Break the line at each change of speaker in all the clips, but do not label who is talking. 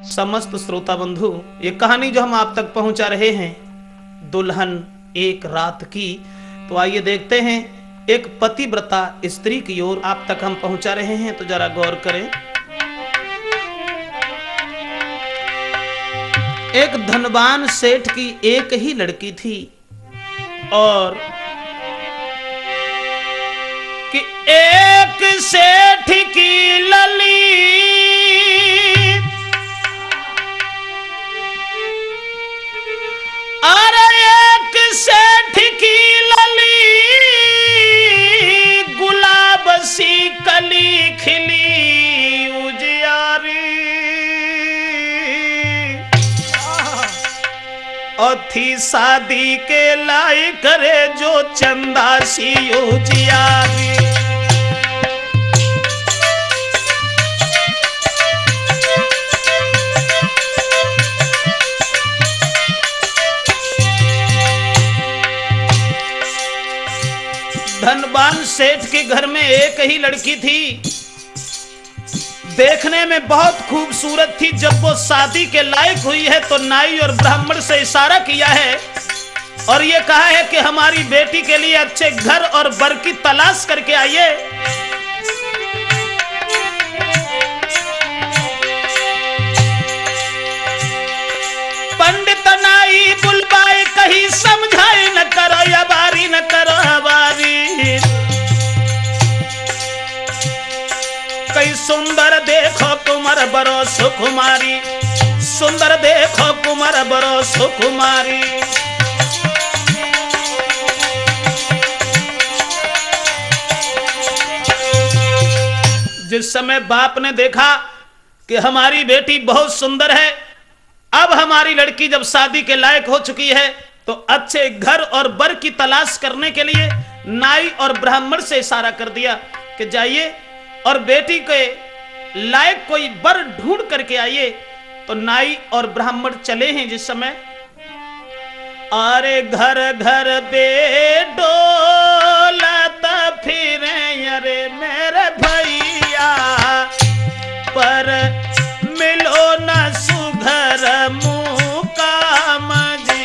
समस्त श्रोता बंधु, ये कहानी जो हम आप तक पहुंचा रहे हैं दुल्हन एक रात की, तो आइए देखते हैं एक पतिव्रता स्त्री की ओर आप तक हम पहुंचा रहे हैं। तो जरा गौर करें। एक धनवान सेठ की एक ही लड़की थी और कि एक सेठ की लली अरे एक सेठ की लली गुलाब सी कली खिली उजियारी और थी शादी के लाई करे जो चंदा सी उजियारी। धनवान सेठ के घर में एक ही लड़की थी, देखने में बहुत खूबसूरत थी। जब वो शादी के लायक हुई है तो नाई और ब्राह्मण से इशारा किया है और ये कहा है कि हमारी बेटी के लिए अच्छे घर और वर की तलाश करके आइए। पंडित नाई बुलवाए कहीं समझाए न करो या बारी न करो हमारी, कई सुंदर देखो कुमार बरो सुकुमारी, सुंदर देखो कुमार बरो सुकुमारी। जिस समय बाप ने देखा कि हमारी बेटी बहुत सुंदर है, अब हमारी लड़की जब शादी के लायक हो चुकी है तो अच्छे घर और वर की तलाश करने के लिए नाई और ब्राह्मण से इशारा कर दिया कि जाइए और बेटी के लायक कोई वर ढूंढ करके आइए। तो नाई और ब्राह्मण चले हैं। जिस समय अरे घर घर बेडोलत फिरे अरे मेरे भैया पर मिलो न सुघर मुकाम जी।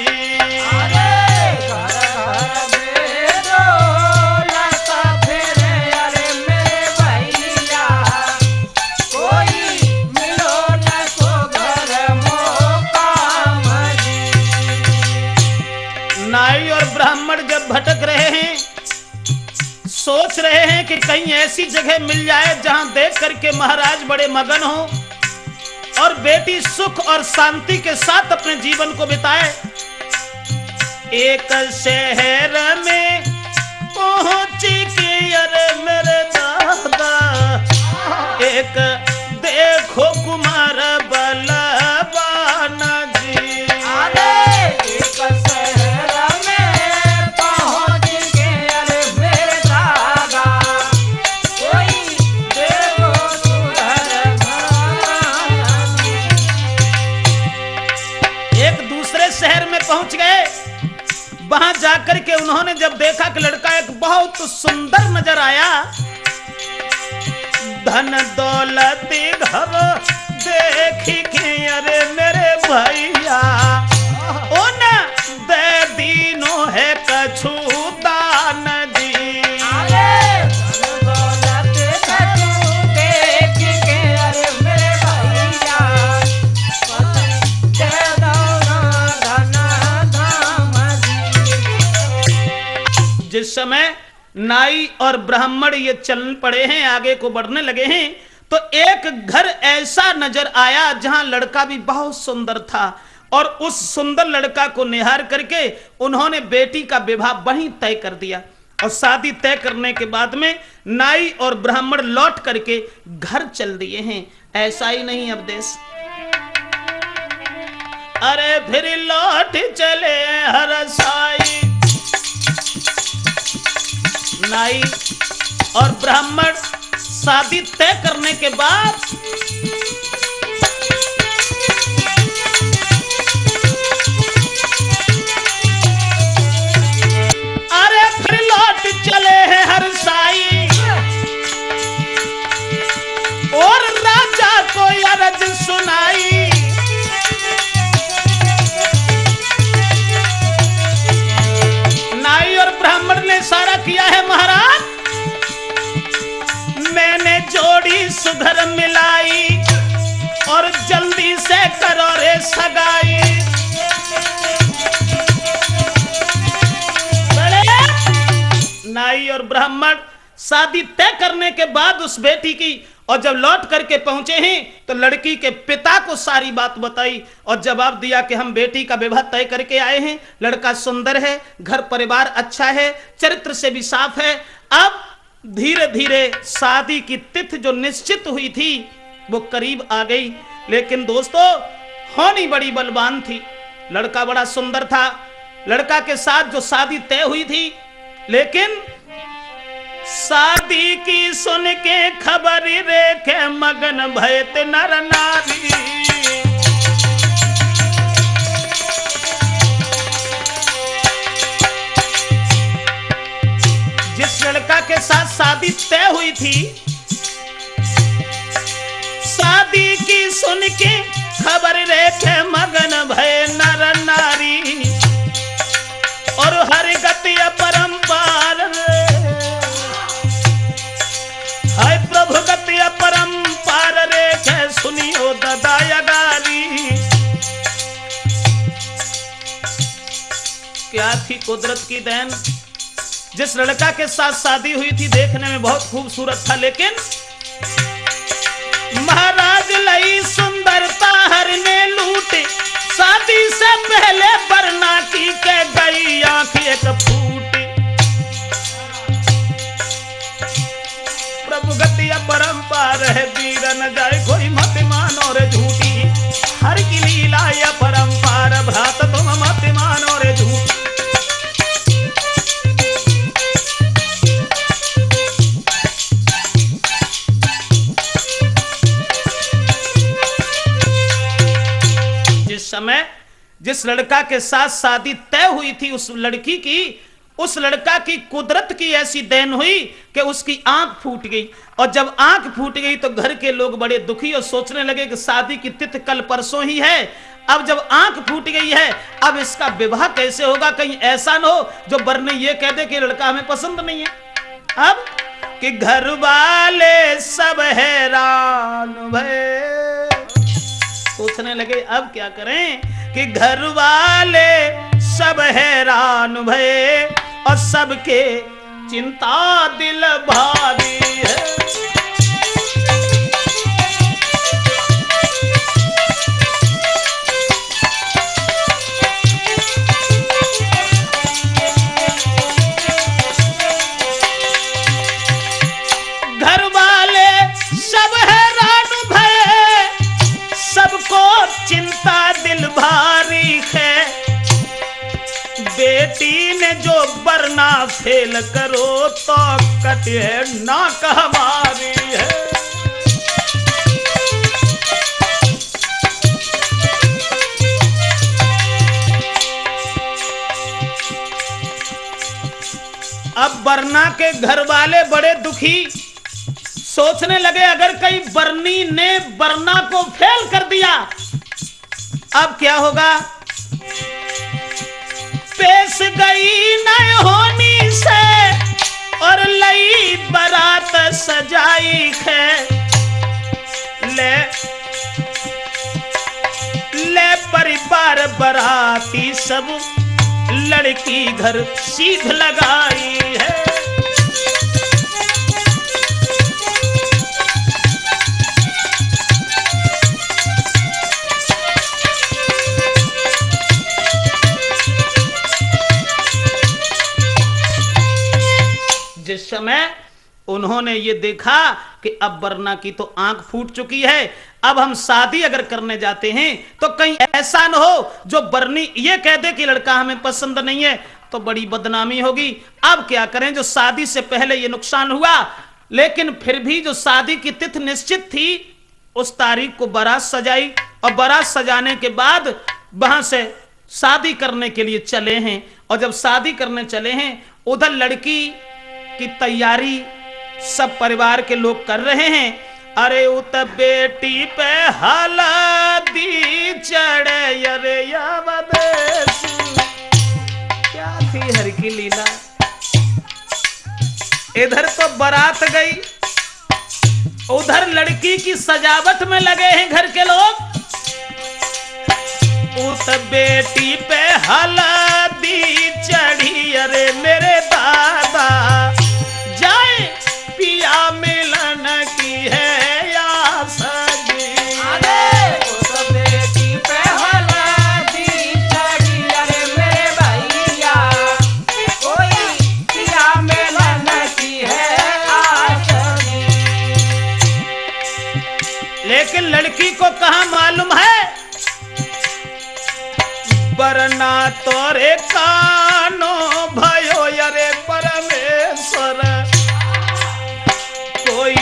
नाई और ब्राह्मण जब भटक रहे हैं, सोच रहे हैं कि कहीं ऐसी जगह मिल जाए जहां देख करके महाराज बड़े मगन हो और बेटी सुख और शांति के साथ अपने जीवन को बिताए। एक शहर में पहुंची कि अरे मेरे दादा एक देखो कुमार बलवान जी। पहुंच गए। वहां जाकर के उन्होंने जब देखा कि लड़का एक बहुत सुंदर नजर आया, धन दौलत घर देखी कि अरे मेरे भैया उन दे दीनों है कछु दान जी। जिस समय नाई और ब्राह्मण ये चल पड़े हैं, आगे को बढ़ने लगे हैं, तो एक घर ऐसा नजर आया जहां लड़का भी बहुत सुंदर था और उस सुंदर लड़का को निहार करके उन्होंने बेटी का विवाह वहीं तय कर दिया। और शादी तय करने के बाद में नाई और ब्राह्मण लौट करके घर चल दिए हैं। ऐसा ही नहीं अब देश, अरे फिर लौट चले हर साई। नाई और ब्राह्मण शादी तय करने के बाद अरे फिर लौट चले हैं हर साई और राजा को अरज सुनाई। घर मिलाई और जल्दी से करो रे सगाई। नाई और ब्राह्मण शादी तय करने के बाद उस बेटी की, और जब लौट करके पहुंचे हैं तो लड़की के पिता को सारी बात बताई और जवाब दिया कि हम बेटी का विवाह तय करके आए हैं, लड़का सुंदर है, घर परिवार अच्छा है, चरित्र से भी साफ है। अब धीरे धीरे शादी की तिथि जो निश्चित हुई थी वो करीब आ गई। लेकिन दोस्तों, होनी बड़ी बलवान थी, लड़का बड़ा सुंदर था, लड़का के साथ जो शादी तय हुई थी। लेकिन शादी की सुन के खबर रेखे मगन भयत नर नारी। जिस लड़का के साथ शादी तय हुई थी, शादी की सुन के खबर रेखे मगन भय नर नारी। और हर गति अपरंपार, हाय प्रभु गति अपरंपार रेखे सुनियो ददायगारी। क्या थी कुदरत की देन। जिस लड़का के साथ शादी हुई थी देखने में बहुत खूबसूरत था, लेकिन महाराज लई सुंदरता हर ने लूटे। शादी से पहले बरना की के गई आंख एक फूटे। प्रभु गति अपरंपार है, वीर न जाए कोई मत मानो रे झूठी। हर की लीला अपरंपार, भ्रात तुम मत मानो रे झूठी। समय जिस लड़का के साथ शादी तय हुई थी उस लड़की की, उस लड़का की कुदरत की ऐसी देन हुई कि उसकी आंख फूट गई। और जब आंख फूट गई तो घर के लोग बड़े दुखी और सोचने लगे कि शादी की तिथि कल परसों ही है। अब जब आंख फूट गई है, अब इसका विवाह कैसे होगा। कहीं ऐसा न हो जो बरने ये कह दे कि लड़का हमें पसंद नहीं है। अब कि घर वाले सब हैरान भय, सोचने लगे अब क्या करें। कि घर वाले सब हैरान भये और सबके चिंता दिल भारी है। घर वाले सब हैरान भये, सबको चिंता दिल भारी है। बेटी ने जो बरना फेल करो तो कटे ना कहमारी है। अब बरना के घर वाले बड़े दुखी, सोचने लगे अगर कहीं बरनी ने बरना को फेल कर दिया अब क्या होगा। पेश गई नय होनी से और लई बारात सजाई है। ले परिवार बराती सब लड़की घर सीध लगाई है। जिस समय उन्होंने ये देखा कि अब बरना की तो आंख फूट चुकी है, अब हम शादी अगर करने जाते हैं तो कहीं ऐसा न हो जो बरनी ये कह दे कि लड़का हमें पसंद नहीं है, तो बड़ी बदनामी होगी। अब क्या करें, जो शादी से पहले ये नुकसान हुआ, लेकिन फिर भी जो शादी की तिथि निश्चित थी उस तारीख को बारात सजाई और बारात सजाने के बाद वहां से शादी करने के लिए चले हैं। और जब शादी करने चले हैं उधर लड़की की तैयारी सब परिवार के लोग कर रहे हैं। अरे उत बेटी पे हल्दी चढ़े अरे क्या थी हर की लीला। इधर तो बारात गई, उधर लड़की की सजावट में लगे हैं घर के लोग। उस बेटी पे हल्दी चढ़ी, अरे मेरे दादा जाए पिया मिलन की है आस जी।
अरे उस बेटी पे हल्दी चढ़ी, अरे मेरे भैया कोई पिया मिलन की है आस जी।
लेकिन लड़की को कहां मालूम है, वरना तोरे कानो भयो अरे परमेश्वर कोई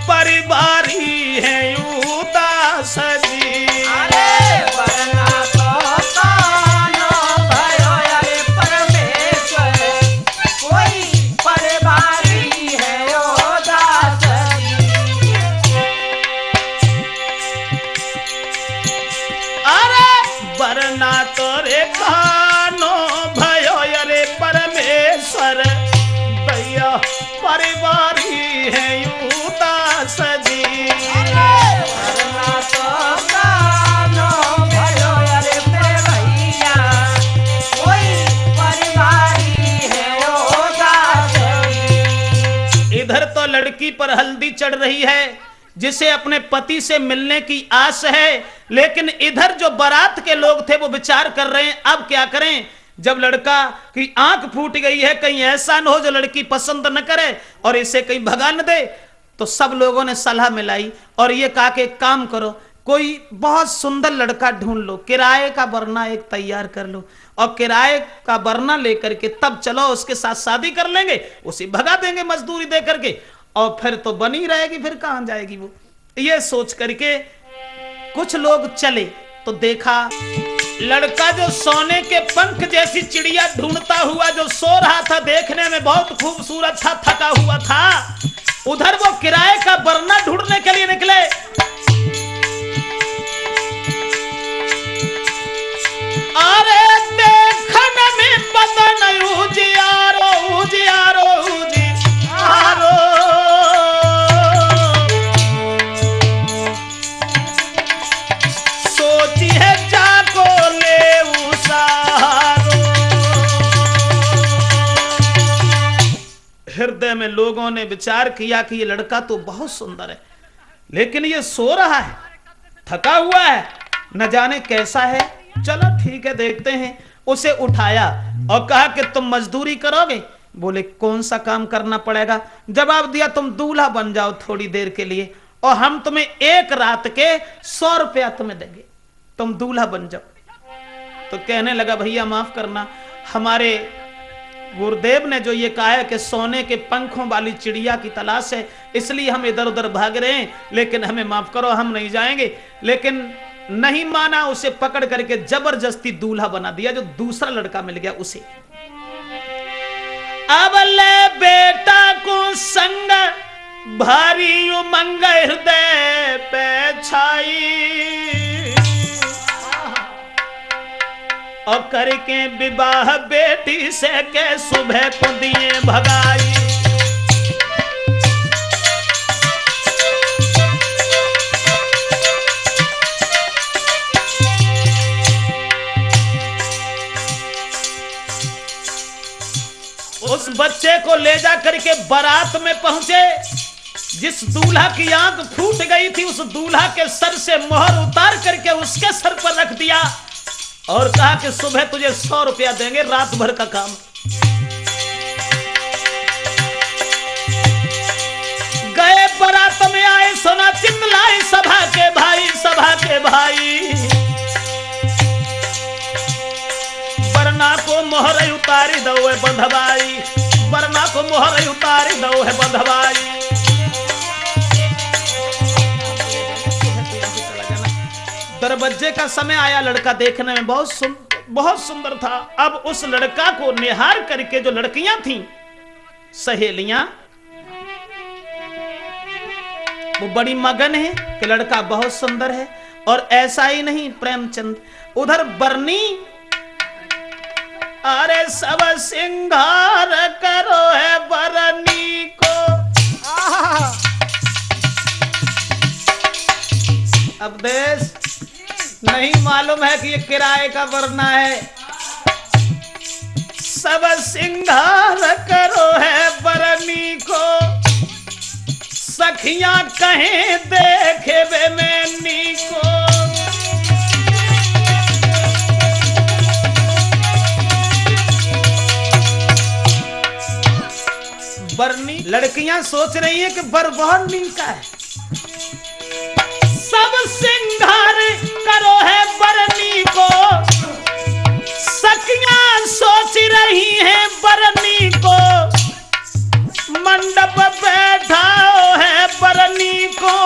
परिवारी है उदास जी।
अरे वरना तो कानो भयो अरे परमेश्वर कोई परिवारी है उदास जी।
अरे वरना तोरे कानो भयो अरे परमेश्वर भैया परिवारी है उदास जी।
वरना तो कानो भयो अरे मेरे भैया कोई परिवारी है उदास जी।
इधर तो लड़की पर हल्दी चढ़ रही है जिसे अपने पति से मिलने की आस है, लेकिन इधर जो बारात के लोग थे वो विचार कर रहे हैं अब क्या करें। जब लड़का की आंख फूट गई है, कहीं ऐसा न हो जो लड़की पसंद न करे और इसे कहीं भगा न दे, तो सब लोगों ने सलाह मिलाई और ये कहा कि एक काम करो, कोई बहुत सुंदर लड़का ढूंढ लो, किराए का वरना एक तैयार कर लो और किराए का वरना लेकर के तब चलो उसके साथ शादी कर लेंगे, उसे भगा देंगे मजदूरी दे करके और फिर तो बनी रहेगी, फिर कहां जाएगी वो। ये सोच करके कुछ लोग चले तो देखा लड़का जो सोने के पंख जैसी चिड़िया ढूंढता हुआ जो सो रहा था, देखने में बहुत खूबसूरत था, थका हुआ था। उधर वो किराए का वरना ढूंढने के लिए निकले। अरे देखने में बदन उजियारो उजियारो उजियारो, सोची है जाको ले उसारो। हृदय में लोगों ने विचार किया कि ये लड़का तो बहुत सुंदर है, लेकिन ये सो रहा है, थका हुआ है, न जाने कैसा है। चलो ठीक है देखते हैं। उसे उठाया और कहा कि तुम मजदूरी करोगे? बोले कौन सा काम करना पड़ेगा? जवाब दिया तुम दूल्हा बन जाओ थोड़ी देर के लिए और हम तुम्हें एक रात के 100 रुपया तुम्हें देंगे, तुम दूल्हा बन जाओ। तो कहने लगा भैया माफ करना, हमारे गुरुदेव ने जो ये कहा है कि सोने के पंखों वाली चिड़िया की तलाश है, इसलिए हम इधर उधर भाग रहे हैं, लेकिन हमें माफ करो हम नहीं जाएंगे। लेकिन नहीं माना, उसे पकड़ करके जबरदस्ती दूल्हा बना दिया। जो दूसरा लड़का मिल गया उसे। अब ले बेटा को संग भारी उमंग हृदय पे छाई और करके विवाह बेटी से के सुबह को दिए भगाई। उस बच्चे को ले जा करके बारात में पहुंचे। जिस दूल्हा की आंख फूट गई थी उस दूल्हा के सर से मोहर उतार करके उसके सर पर रख दिया और कहा कि सुबह तुझे 100 रुपया देंगे, रात भर का काम। गए बारात में आए, सोना चिल्लाए सभा के भाई, सभा के भाई। वरना को मोहर उतारी दो है बंधवाई, वरना को मोहर उतारी दो है बंधवाई। दरवाजे का समय आया, लड़का देखने में बहुत सुंदर था। अब उस लड़का को निहार करके जो लड़कियां थीं सहेलियां, वो बड़ी मगन है कि लड़का बहुत सुंदर है। और ऐसा ही नहीं प्रेमचंद, उधर बरनी अरे सब सिंगार करो है बरनी को, अब देश नहीं मालूम है कि ये किराए का वरना है। सब सिंगार करो है बरनी को, सखियां कहें देखे वे मैनी को। बरनी लड़कियां सोच रही है कि बर बहुत नीका है। सब सिंगार करो है बरनी को, सखियां सोच रही हैं बरनी को। मंडप बैठाओ है बरनी को,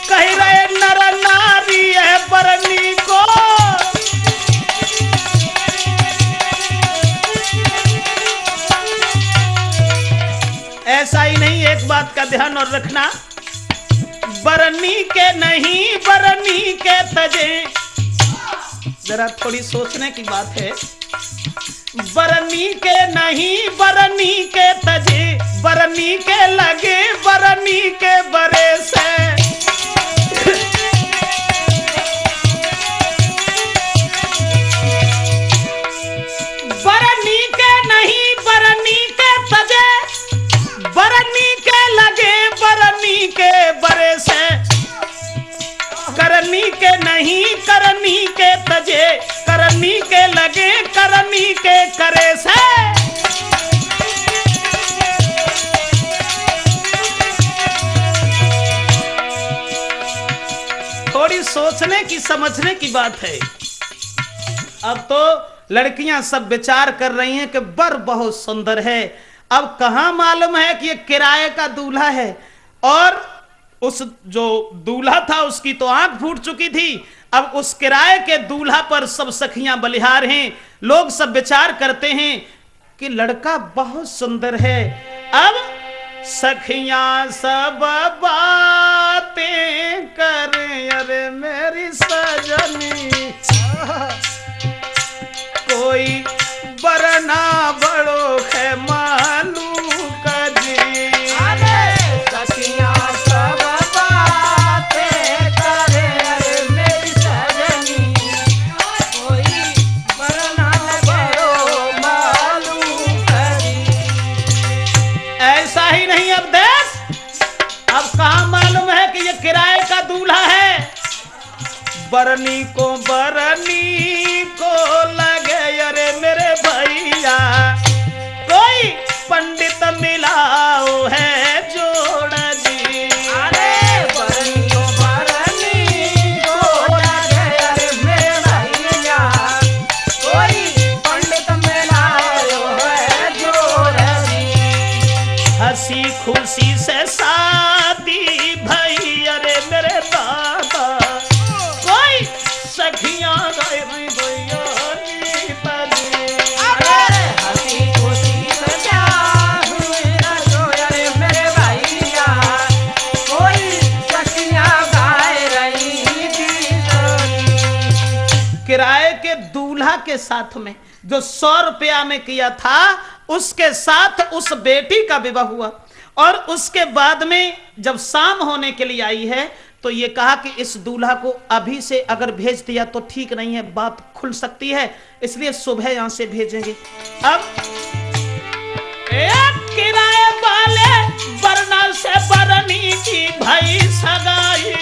कह रहे नर नारी है बरनी को। ऐसा ही नहीं, एक बात का ध्यान और रखना, बरनी के नहीं बरनी के तजे, जरा थोड़ी सोचने की बात है। बरनी के नहीं बरनी के तजे, बरनी के लगे बरनी के बरे से। बरनी के नहीं बरनी के तजे, बरनी के लगे बरनी के बरे से। करनी के नहीं करनी के तजे, करनी के लगे करनी के करे से। थोड़ी सोचने की समझने की बात है। अब तो लड़कियां सब विचार कर रही हैं कि बर बहुत सुंदर है। अब कहां मालूम है कि ये किराए का दूल्हा है, और उस जो दूल्हा था उसकी तो आंख फूट चुकी थी। अब उस किराए के दूल्हा पर सब सखियां बलिहार हैं। लोग सब विचार करते हैं कि लड़का बहुत सुंदर है। अब सखियां सब बातें करें, अरे मेरी सजनी कोई बरना बड़ो है मालूम का जी। ऐसा ही नहीं, अब देख, अब कहां मालूम है कि ये किराए का दूल्हा है। बरनी को लगे, अरे मेरे भैया कोई पंडित मिलाओ है जोड़ जी।
अरे बरनी को लगे, अरे मेरे भैया कोई पंडित मिलाओ है जोड़ जी।
हंसी खुशी से शादी भई, अरे मेरे बाबा कोई सखियां गए भैया किराए के दूल्हा के साथ में जो 100 रुपया में किया था, उसके साथ उस बेटी का विवाह हुआ। और उसके बाद में जब शाम होने के लिए आई है तो ये कहा कि इस दूल्हा को अभी से अगर भेज दिया तो ठीक नहीं है, बात खुल सकती है, इसलिए सुबह यहां से भेजेंगे। अब एक किराए वाले बरना से बरनी की भाई सगाई,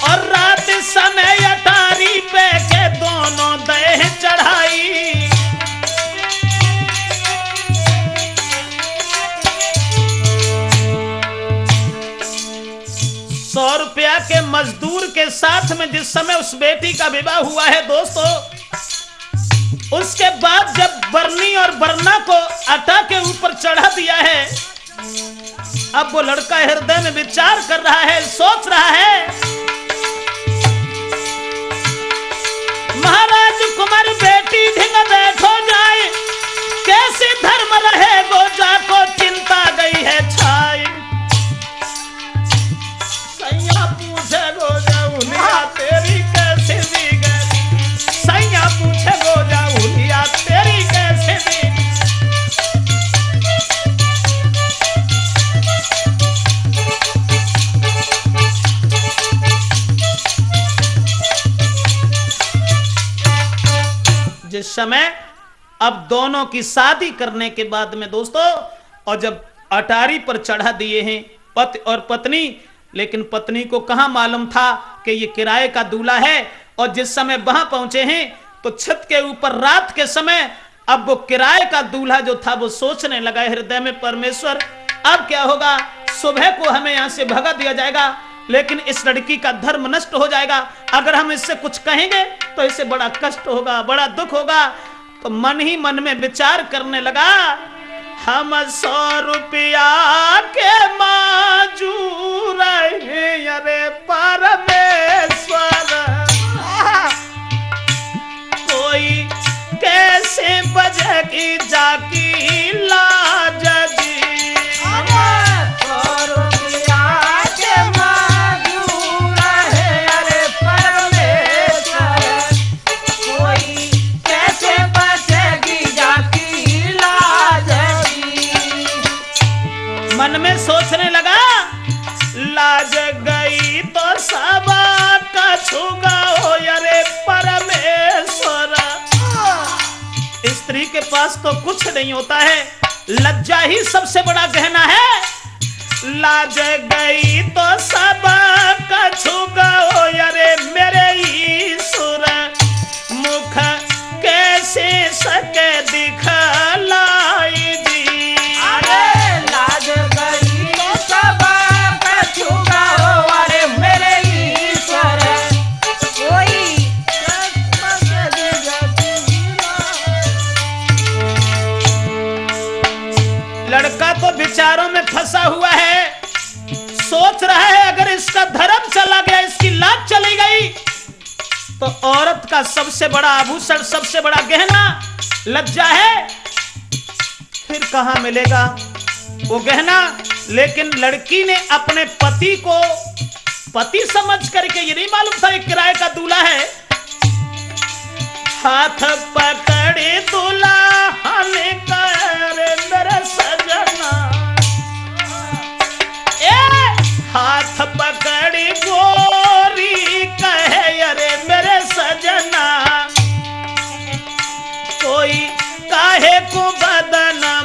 और रात समय अटारी पे के दोनों दे चढ़ाई। 100 रुपया के मजदूर के साथ में जिस समय उस बेटी का विवाह हुआ है दोस्तों, उसके बाद जब बरनी और बरना को अटा के ऊपर चढ़ा दिया है, अब वो लड़का हृदय में विचार कर रहा है, सोच रहा है, महाराज कुमार बेटी ढिंग बैठो जाए, कैसे धर्म रहे गोजा को चिंता गई है छाई। सैया पूछे गोजा उलिया तेरी कैसे दी गई, सैया पूछे गोजा उलिया तेरी कैसे दी। समय अब दोनों की शादी करने के बाद में दोस्तों, और जब अटारी पर चढ़ा दिए हैं पति और पत्नी, लेकिन पत्नी को कहां मालूम था कि ये किराए का दूल्हा है। और जिस समय वहां पहुंचे हैं तो छत के ऊपर रात के समय अब वो किराए का दूल्हा जो था वो सोचने लगा हृदय में, परमेश्वर अब क्या होगा, सुबह को हमें यहां से भगा दिया जाएगा, लेकिन इस लड़की का धर्म नष्ट हो जाएगा, अगर हम इससे कुछ कहेंगे तो इसे बड़ा कष्ट होगा, बड़ा दुख होगा। तो मन ही मन में विचार करने लगा, हम 100 रुपया के माजूर हैं, अरे परमेश्वर कोई कैसे बजेगी जाकी लाज जी। मन में सोचने लगा, लाज गई तो सबा का छुगा हो, अरे परमेश्वर। स्त्री के पास तो कुछ नहीं होता है, लज्जा ही सबसे बड़ा गहना है। लाज गई तो सबा का छुगा हो, अरे मेरे ईश्वर मुख कैसे सके दिखलाई दी। लड़का तो विचारों में फंसा हुआ है, सोच रहा है अगर इसका धर्म चला गया, इसकी लाज चली गई, तो औरत का सबसे बड़ा आभूषण, सबसे बड़ा गहना लज्जा है, फिर कहां मिलेगा वो गहना। लेकिन लड़की ने अपने पति को पति समझ करके, ये नहीं मालूम था एक किराए का दूल्हा है, हाथ पकड़े दूल्हा ने करे मेरा सजना, हाथ पकड़ी गोरी कहे अरे मेरे सजना, कोई काहे को बदना